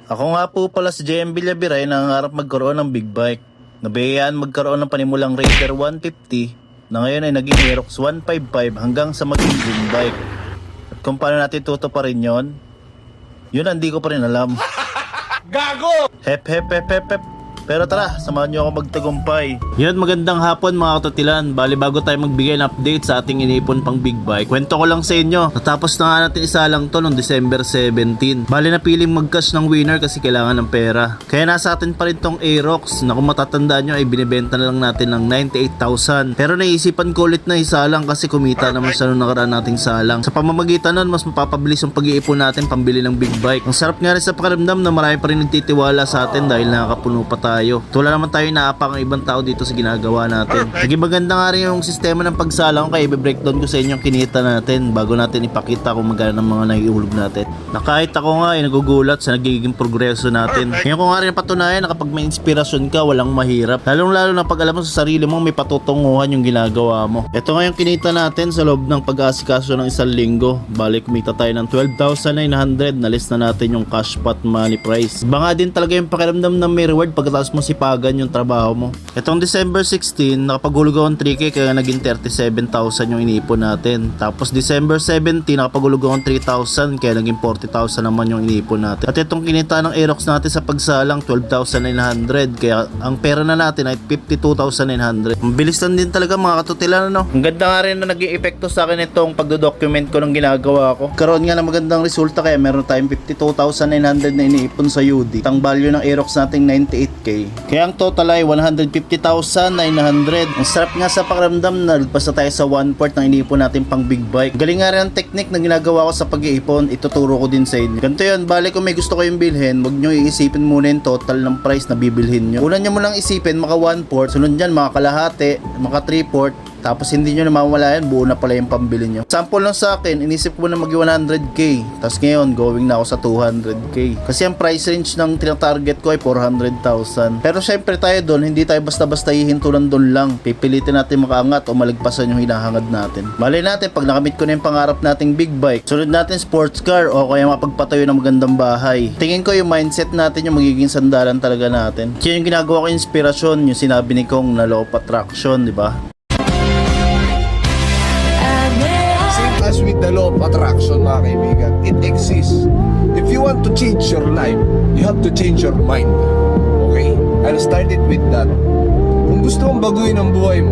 Ako nga po pala si JM Villaviray na nangarap magkaroon ng big bike. Nabiyayaan magkaroon ng panimulang Raider 150 na ngayon ay naging Aerox 155 hanggang sa maging dream bike. At kung paano natin tutuparin yon, yun hindi ko pa rin alam. Gago! Hep hep hep hep hep. Pero tara, samahan nyo ako magtagumpay. Yun, magandang hapon mga katotilan. Bali bago tayo magbigay ng update sa ating inipon pang big bike, kwento ko lang sa inyo. Natapos na nga natin isa lang to noong December 17. Bali napiling mag-cash ng winner kasi kailangan ng pera. Kaya nasa atin pa rin tong Aerox na kung matatandaan nyo ay binibenta na lang natin ng 98,000. Pero naisipan ko ulit na isa lang kasi kumita naman sa nung nakaraan nating salang. Sa pamamagitan nun, mas mapapabilis yung pag-iipon natin pambili ng big bike. Ang sarap nga rin sa pakiramdam na marami pa rin nagtitiwala sa atin dahil nakakapuno pa tayo. Wala naman tayo inaapang ang ibang tao dito sa ginagawa natin. Naging maganda nga rin yung sistema ng pagsalang kaya i-breakdown ko sa inyo yung kinita natin bago natin ipakita kung magkano ng mga naiuhulog natin. Na kahit ako nga ay nagugulat sa nagiging progreso natin. Ngayon ko nga rin patunayan na kapag may inspirasyon ka, walang mahirap. Lalong lalo na pag alam mo sa sarili mo may patutunguhan yung ginagawa mo. Ito nga yung kinita natin sa loob ng pag-aasikaso ng isang linggo. Balik kumita tayo ng 12,900 na list na natin yung cash pot money price. Iba nga din talaga yung pakiramdam na may reward pagkatapos mo sipagan yung trabaho mo. Itong December 16, nakapaghulog ako ng 3K kaya naging 37,000 yung inipon natin. Tapos December 17, nakapaghulog ako ng 3,000 kaya naging 40,000 naman yung inipon natin. At itong kinita ng Aerox natin sa pagsalang, 12,900 kaya ang pera na natin ay 52,900. Ang bilis lang din talaga mga katutilan, ano? Ang ganda nga rin na naging epekto sa akin itong pagdodocument ko ng ginagawa ko. Karoon nga ng magandang resulta kaya meron tayong 52,900 na iniipon sa UD. Ang value ng Aerox nating 98K. Kaya ang total ay 150,900. Ang sarap nga sa pakiramdam na lagpas na tayo sa 1/4 ng iniipon natin pang big bike. Galing nga rin ang technique na ginagawa ko sa pag-iipon, ituturo ko din sa inyo. Ganito yun, bali kung may gusto kayong bilhin, wag nyo iisipin muna yung total ng price na bibilhin nyo. Una nyo mo lang isipin maka 1/4, sunod dyan maka kalahati, maka 3/4, tapos hindi nyo namamalayan, buo na pala yung pambili nyo. Sample lang sa akin, inisip ko na mag 100k. Tapos ngayon, going na ako sa 200k. Kasi ang price range ng tinatarget ko ay 400,000. Pero syempre tayo doon, hindi tayo basta-basta hihintulan doon lang. Pipilitin natin makaangat o malagpasan yung hinahangad natin. Malay natin, pag nakamit ko na yung pangarap nating big bike, sunod natin sports car o kaya mapagpatayo ng magandang bahay. Tingin ko yung mindset natin yung magiging sandalan talaga natin. Kaya yung ginagawa ko inspirasyon, yung sinabi ni Kong na law of attraction, di ba? As with the law of attraction, mga kaibigan, it exists. If you want to change your life, you have to change your mind. Okay? I'll start it with that. Kung gusto mong baguhin ang buhay mo,